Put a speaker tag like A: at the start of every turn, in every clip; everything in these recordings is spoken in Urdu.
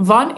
A: 1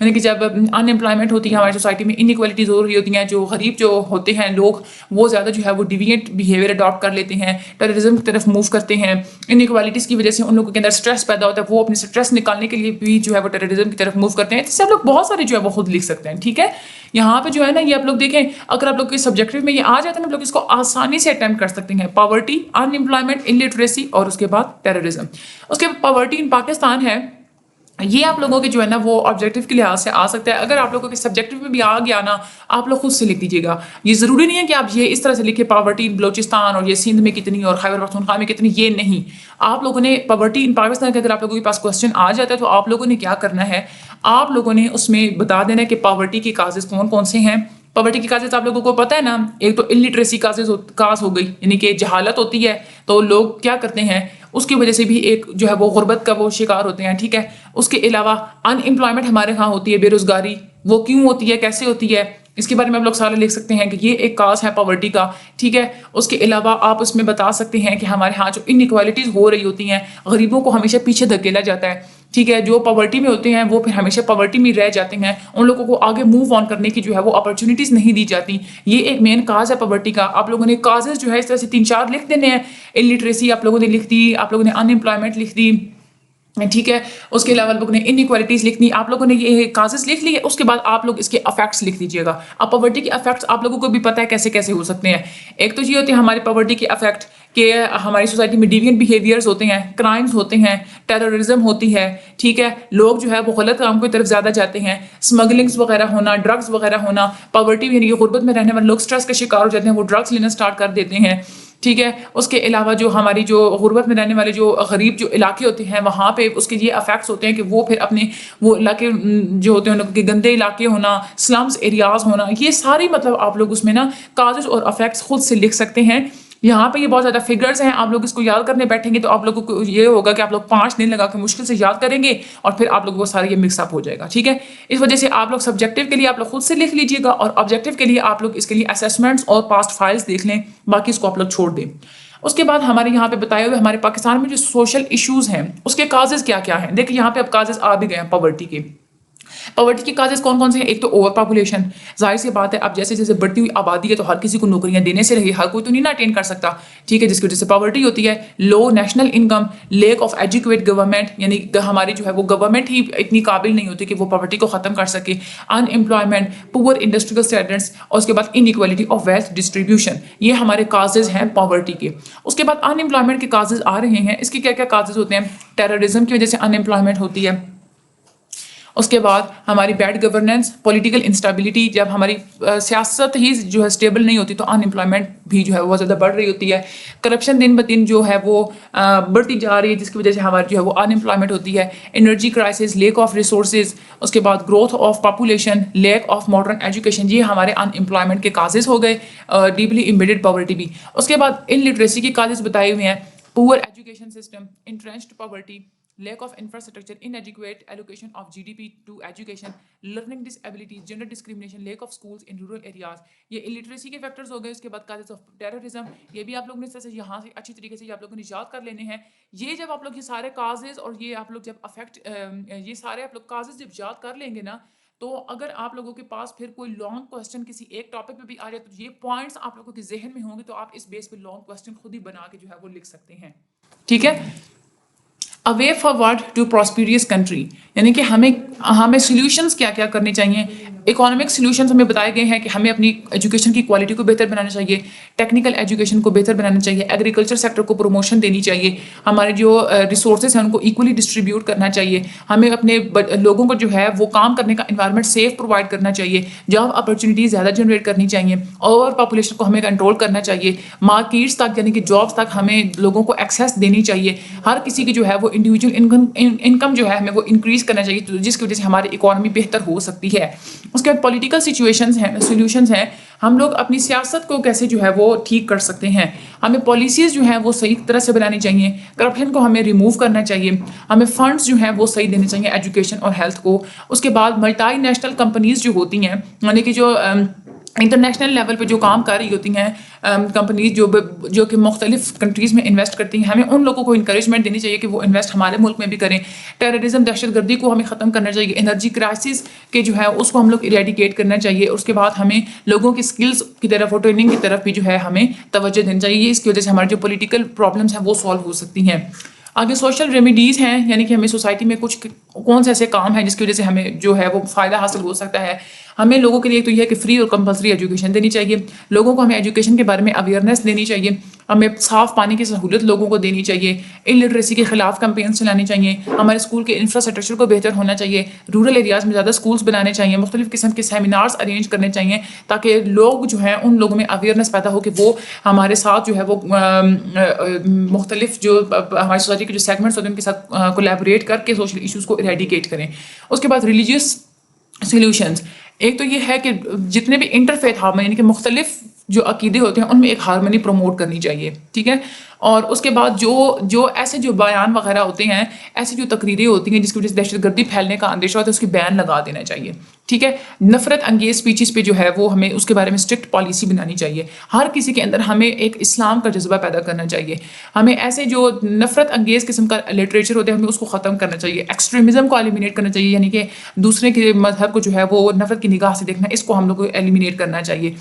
A: یعنی کہ جب انمپلائمنٹ ہوتی ہے ہماری سوسائٹی میں، انیکوالٹیز ہو رہی ہوتی ہیں، جو غریب جو ہوتے ہیں لوگ وہ زیادہ جو ہے وہ ڈیویئنٹ بیہیویئر اڈاپٹ کر لیتے ہیں، ٹیررزم کی طرف موو کرتے ہیں. انیکوالٹیز کی وجہ سے ان لوگوں کے اندر اسٹریس پیدا ہوتا ہے، وہ اپنے اسٹریس نکالنے کے لیے بھی جو ہے وہ ٹیررزم کی طرف موو کرتے ہیں. اس سے آپ لوگ بہت سارے جو ہے وہ خود لکھ سکتے ہیں. ٹھیک ہے، یہاں پہ جو ہے نا یہ آپ لوگ دیکھیں، اگر آپ لوگ کے سبجیکٹو میں یہ آ جاتا ہے نا، آپ لوگ اس کو آسانی سے اٹیمپٹ کر سکتے ہیں. پاورٹی، ان امپلائمنٹ، انلٹریسی اور اس کے بعد ٹیررزم. اس کے بعد پاورٹی ان پاکستان ہے، یہ آپ لوگوں کے جو ہے نا وہ آبجیکٹیو کے لحاظ سے آ سکتا ہے. اگر آپ لوگوں کے سبجیکٹیو میں بھی آ گیا نا، آپ لوگ خود سے لکھ دیجیے گا. یہ ضروری نہیں ہے کہ آپ یہ اس طرح سے لکھیں پاورٹی ان بلوچستان اور یہ سندھ میں کتنی اور خیبر پختونخوا میں کتنی، یہ نہیں. آپ لوگوں نے پاورٹی ان پاکستان کے اگر آپ لوگوں کے پاس کوشچن آ جاتا ہے تو آپ لوگوں نے کیا کرنا ہے، آپ لوگوں نے اس میں بتا دینا کہ پاورٹی کے کازز کون کون سے ہیں. پاورٹی کی کازز آپ لوگوں کو پتہ ہے نا، ایک تو انلٹریسی کاز ہو گئی، یعنی کہ جہالت ہوتی ہے تو لوگ کیا کرتے ہیں، اس کی وجہ سے بھی ایک جو ہے وہ غربت کا وہ شکار ہوتے ہیں. ٹھیک ہے، اس کے علاوہ ان امپلائمنٹ ہمارے ہاں ہوتی ہے، بے روزگاری، وہ کیوں ہوتی ہے، کیسے ہوتی ہے، اس کے بارے میں آپ لوگ سارے لکھ سکتے ہیں کہ یہ ایک کاز ہے پاورٹی کا. ٹھیک ہے، اس کے علاوہ آپ اس میں بتا سکتے ہیں کہ ہمارے ہاں جو انیکوالٹیز ہو رہی ہوتی ہیں، غریبوں کو ہمیشہ پیچھے دھکیلا جاتا ہے. ٹھیک ہے، جو پاورٹی میں ہوتے ہیں وہ پھر ہمیشہ پاورٹی میں رہ جاتے ہیں، ان لوگوں کو آگے موو آن کرنے کی جو ہے وہ اپرچونیٹیز نہیں دی جاتی. یہ ایک مین کاز ہے پاورٹی کا. آپ لوگوں نے کازز جو ہے اس طرح سے 3-4 لکھ دینے ہیں. انلٹریسی آپ لوگوں نے لکھ دی، آپ لوگوں نے ان امپلائمنٹ لکھ دی. ٹھیک ہے، اس کے علاوہ لوگوں نے انیکوالٹیز لکھنی، آپ لوگوں نے یہ کازز لکھ لیے. اس کے بعد آپ لوگ اس کے افیکٹس لکھ دیجیے گا. اب پاورٹی کے افیکٹس آپ لوگوں کو بھی پتہ ہے کیسے کیسے ہو سکتے ہیں. ایک تو یہ ہوتے ہیں ہمارے پاورٹی کے افیکٹ کہ ہماری سوسائٹی میں ڈیوینٹ بیہیویئرز ہوتے ہیں، کرائمز ہوتے ہیں، ٹیررزم ہوتی ہے. ٹھیک ہے، لوگ جو ہے وہ غلط کام کی طرف زیادہ جاتے ہیں، اسمگلنگس وغیرہ ہونا، ڈرگس وغیرہ ہونا. پاورٹی یعنی غربت میں رہنے والے لوگ اسٹریس کا شکار ہو جاتے ہیں، وہ ڈرگس لینا اسٹارٹ کر دیتے ہیں. ٹھیک ہے، اس کے علاوہ جو ہماری جو غربت میں رہنے والے جو غریب جو علاقے ہوتے ہیں وہاں پہ اس کے یہ افیکٹس ہوتے ہیں کہ وہ پھر اپنے وہ علاقے جو ہوتے ہیں ان کے گندے علاقے ہونا، سلمز ایریاز ہونا، یہ ساری مطلب آپ لوگ اس میں نا کازز اور افیکٹس خود سے لکھ سکتے ہیں. یہاں پہ یہ بہت زیادہ فگرز ہیں، آپ لوگ اس کو یاد کرنے بیٹھیں گے تو آپ لوگوں کو یہ ہوگا کہ آپ لوگ 5 دن لگا کے مشکل سے یاد کریں گے اور پھر آپ لوگوں کو سارے یہ مکس اپ ہو جائے گا. ٹھیک ہے، اس وجہ سے آپ لوگ سبجیکٹیو کے لیے آپ لوگ خود سے لکھ لیجیے گا اور آبجیکٹیو کے لیے آپ لوگ اس کے لیے اسیسمنٹس اور پاسٹ فائلز دیکھ لیں، باقی اس کو آپ لوگ چھوڑ دیں. اس کے بعد ہمارے یہاں پہ بتائے ہوئے ہمارے پاکستان میں جو سوشل ایشوز ہیں اس کے کازز کیا کیا ہیں. دیکھیں یہاں پہ اب کازز آ بھی گئے ہیں پاورٹی کے. پاورٹی کے کازز کون کون سے ہیں؟ ایک تو اوور پاپولیشن. ظاہر سی بات ہے اب جیسے جیسے بڑھتی ہوئی آبادی ہے تو ہر کسی کو نوکریاں دینے سے رہی، ہر کوئی تو نہیں نا اٹین کر سکتا. ٹھیک ہے، جس کی وجہ سے پاورٹی ہوتی ہے. Low national income, lack of educate government, یعنی ہماری جو ہے وہ گورنمنٹ ہی اتنی قابل نہیں ہوتی کہ وہ پاورٹی کو ختم کر سکے. ان امپلائمنٹ، پور انڈسٹریل اسٹینڈرڈس اور اس کے بعد انیکوالٹی آف ویلتھ ڈسٹریبیوشن، یہ ہمارے کازز ہیں پاورٹی کے. اس کے بعد ان امپلائمنٹ کے کازز آ رہے ہیں. اس کے کیا کیا کازز ہوتے ہیں؟ ٹیررزم کی وجہ سے ان امپلائمنٹ ہوتی ہے. اس کے بعد ہماری بیڈ گورننس، پولیٹیکل انسٹیبلٹی، جب ہماری سیاست ہی جو ہے اسٹیبل نہیں ہوتی تو ان امپلائمنٹ بھی جو ہے بہت زیادہ بڑھ رہی ہوتی ہے. کرپشن دن بدن جو ہے وہ بڑھتی جا رہی ہے جس کی وجہ سے ہماری جو ہے وہ ان امپلائمنٹ ہوتی ہے. Energy crisis, lack of resources, اس کے بعد growth of population, lack of modern education, یہ ہمارے ان امپلائمنٹ کے کازز ہو گئے. ڈیپلی امبیڈڈ پاورٹی بھی. اس کے بعد ان لٹریسی کے کازز بتائے ہوئے ہیں. Poor education system, entrenched poverty, lack of infrastructure, inadequate allocation of GDP to education, learning disability, gender discrimination, lack of schools in rural areas. یہ illiteracy کے فیکٹرز ہو گئے. اس کے بعد causes of terrorism، یہ بھی آپ لوگوں نے سے یہاں سے اچھی طریقے سے آپ لوگوں نے یاد کر لینے ہیں. یہ جب آپ لوگ یہ سارے کازز اور یہ آپ لوگ جب افیکٹ یہ سارے آپ لوگ کازز جب یاد کر لیں گے نا، تو اگر آپ لوگوں کے پاس پھر کوئی لانگ کوسچن کسی ایک ٹاپک پہ بھی آ جائے تو یہ پوائنٹس آپ لوگوں کے ذہن میں ہوں گے تو آپ اس بیس پہ لانگ کوسچن خود ہی بنا کے جو ہے وہ لکھ سکتے ہیں. ٹھیک ہے، اوے فارورڈ ٹو پراسپیریس کنٹری، یعنی کہ ہمیں سلیوشنس کیا کیا کرنے چاہیے. اکانومک سلیوشنس ہمیں بتائے گئے ہیں کہ ہمیں اپنی ایجوکیشن کی کوالٹی کو بہتر بنانا چاہیے، ٹیکنیکل ایجوکیشن کو بہتر بنانا چاہیے، ایگریکلچر سیکٹر کو پروموشن دینی چاہیے، ہمارے جو ریسورسز ہیں ان کو ایکولی ڈسٹریبیوٹ کرنا چاہیے، ہمیں اپنے لوگوں کو جو ہے وہ کام کرنے کا انوائرمنٹ سیف پرووائڈ کرنا چاہیے، جاب اپرچونیٹیز زیادہ جنریٹ کرنی چاہیے، اوور پاپولیشن کو ہمیں کنٹرول کرنا چاہیے، مارکیٹس تک یعنی کہ جابس تک ہمیں لوگوں کو ایکسیس دینی چاہیے، ہر کسی کی جو ہے وہ انڈیویجول انکم جو ہے ہمیں وہ انکریز کرنا چاہیے جس کی وجہ سے ہماری اکانومی بہتر ہو سکتی ہے. اس کے بعد پولیٹیکل سولوشنز ہیں، ہم لوگ اپنی سیاست کو کیسے جو ہے وہ ٹھیک کر سکتے ہیں. ہمیں پالیسیز جو ہیں وہ صحیح طرح سے بنانی چاہیے، کرپشن کو ہمیں ریموو کرنا چاہیے، ہمیں فنڈس جو ہیں وہ صحیح دینے چاہیے ایجوکیشن اور ہیلتھ کو. اس کے بعد ملٹی نیشنل کمپنیز جو ہوتی ہیں یعنی کہ جو انٹرنیشنل لیول پہ جو کام کر رہی ہوتی ہیں کمپنیز جو کہ مختلف کنٹریز میں انویسٹ کرتی ہیں، ہمیں ان لوگوں کو انکریجمنٹ دینی چاہیے کہ وہ انویسٹ ہمارے ملک میں بھی کریں. ٹیررزم، دہشت گردی کو ہمیں ختم کرنا چاہیے. انرجی کرائسس کے جو ہے اس کو ہم لوگ ایریڈیکیٹ کرنا چاہیے. اس کے بعد ہمیں لوگوں کی اسکلس کی طرف اور ٹریننگ کی طرف بھی جو ہے ہمیں توجہ دینی چاہیے. اس کی وجہ سے ہماری جو پولیٹیکل پرابلمس ہیں وہ سالو ہو سکتی ہیں. آگے سوشل ریمیڈیز ہیں، یعنی کہ ہمیں سوسائٹی میں کون سے ایسے کام ہیں جس کی وجہ سے ہمیں جو ہے وہ فائدہ حاصل ہو سکتا ہے. ہمیں لوگوں کے لیے تو یہ ہے کہ فری اور کمپلسری ایجوکیشن دینی چاہیے. لوگوں کو ہمیں ایجوکیشن کے بارے میں اویئرنیس دینی چاہیے. ہمیں صاف پانی کی سہولت لوگوں کو دینی چاہیے. الٹریسی کے خلاف کمپینس چلانے چاہیے. ہمارے اسکول کے انفراسٹرکچر کو بہتر ہونا چاہیے. رورل ایریاز میں زیادہ اسکولس بنانے چاہیے. مختلف قسم کے سیمینارز ارینج کرنے چاہیے تاکہ لوگ جو ہیں ان لوگوں میں اویئرنیس پیدا ہو کہ وہ ہمارے ساتھ جو ہے وہ مختلف جو ہماری سوسائٹی کے جو سیگمنٹس ہوتے ہیں ان کے ساتھ کولیبوریٹ کر کے سوشل ایشوز کو ایریڈیکیٹ کریں. اس کے بعد ریلیجیس سولوشنز. ایک تو یہ ہے کہ جتنے بھی انٹرفیتھ ہارمونی، یعنی کہ مختلف جو عقیدے ہوتے ہیں ان میں ایک ہارمونی پروموٹ کرنی چاہیے. ٹھیک ہے. اور اس کے بعد جو ایسے جو بیان وغیرہ ہوتے ہیں، ایسی جو تقریریں ہوتی ہیں جس کی وجہ سے دہشت گردی پھیلنے کا اندیشہ ہوتا ہے، اس کی بین لگا دینا چاہیے. ٹھیک ہے. نفرت انگیز اسپیچز پہ جو ہے وہ ہمیں اس کے بارے میں اسٹرکٹ پالیسی بنانی چاہیے. ہر کسی کے اندر ہمیں ایک اسلام کا جذبہ پیدا کرنا چاہیے. ہمیں ایسے جو نفرت انگیز قسم کا لٹریچر ہوتا ہے ہمیں اس کو ختم کرنا چاہیے. ایکسٹریمزم کو ایلیمینیٹ کرنا چاہیے، یعنی کہ دوسرے کے مذہب کو جو ہے وہ نفرت کی نگاہ سے دیکھنا، اس کو ہم لوگ کو ایلیمینیٹ کرنا چاہیے.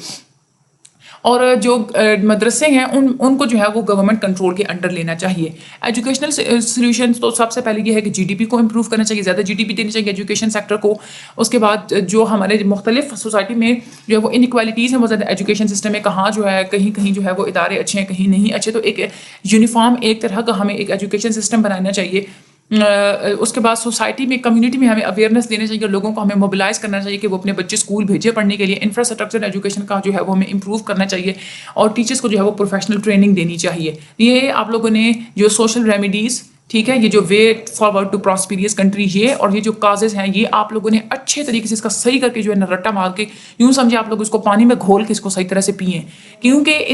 A: اور جو مدرسے ہیں ان کو جو ہے وہ گورنمنٹ کنٹرول کے انڈر لینا چاہیے. ایجوکیشنل سولوشنس تو سب سے پہلے یہ ہے کہ جی ڈی پی کو امپروو کرنا چاہیے، زیادہ جی ڈی پی دینی چاہیے ایجوکیشن سیکٹر کو. اس کے بعد جو ہمارے مختلف سوسائٹی میں جو ہے وہ انکوالٹیز ہیں وہ زیادہ ایجوکیشن سسٹم میں کہاں جو ہے کہیں جو ہے وہ ادارے اچھے ہیں کہیں نہیں اچھے، تو ایک یونیفارم ایک طرح کا ہمیں ایک ایجوکیشن سسٹم بنانا چاہیے. اس کے بعد سوسائٹی میں کمیونٹی میں ہمیں اویئرنیس دینا چاہیے، لوگوں کو ہمیں موبلائز کرنا چاہیے کہ وہ اپنے بچے اسکول بھیجے پڑھنے کے لیے. انفراسٹرکچر ایجوکیشن کا جو ہے وہ ہمیں امپروو کرنا چاہیے اور ٹیچرس کو جو ہے وہ پروفیشنل ٹریننگ دینی چاہیے. یہ آپ لوگوں نے جو سوشل ریمیڈیز، ٹھیک ہے، یہ جو وے فارورڈ ٹو پراسپیریس کنٹری، یہ اور یہ جو کازز ہیں یہ آپ لوگوں نے اچھے طریقے سے اس کا صحیح کر کے جو ہے نا رٹا مار کے یوں سمجھے آپ لوگ اس کو پانی میں گھول کے اس کو صحیح طرح سے پئیں. کیونکہ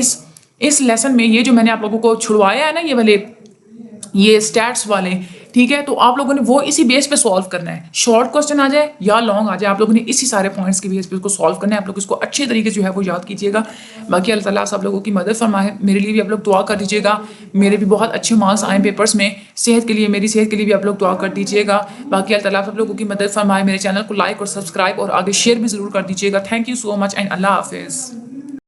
A: اس لیسن میں یہ جو میں نے آپ لوگوں کو چھڑوایا ہے نا یہ اسٹیٹس والے، ٹھیک ہے، تو آپ لوگوں نے وہ اسی بیس پہ سالو کرنا ہے. شارٹ کوسچن آ جائے یا لانگ آ جائے، آپ لوگوں نے اسی سارے پوائنٹس کے بیس پہ اس کو سالو کرنا ہے. آپ لوگ اس کو اچھے طریقے سے جو ہے وہ یاد کیجیے گا. باقی اللہ تعالیٰ سب لوگوں کی مدد فرمائے. میرے لیے بھی آپ لوگ دعا کر دیجیے گا. میرے بھی بہت اچھے مارکس آئے پیپرس میں. صحت کے لیے، میری صحت کے لیے بھی آپ لوگ دعا کر دیجیے گا. باقی اللہ تعالیٰ سب لوگوں کی مدد فرمائے. میرے چینل کو لائک اور سبسکرائب اور آگے شیئر بھی ضرور کر دیجیے گا. Thank you so much and اللہ حافظ.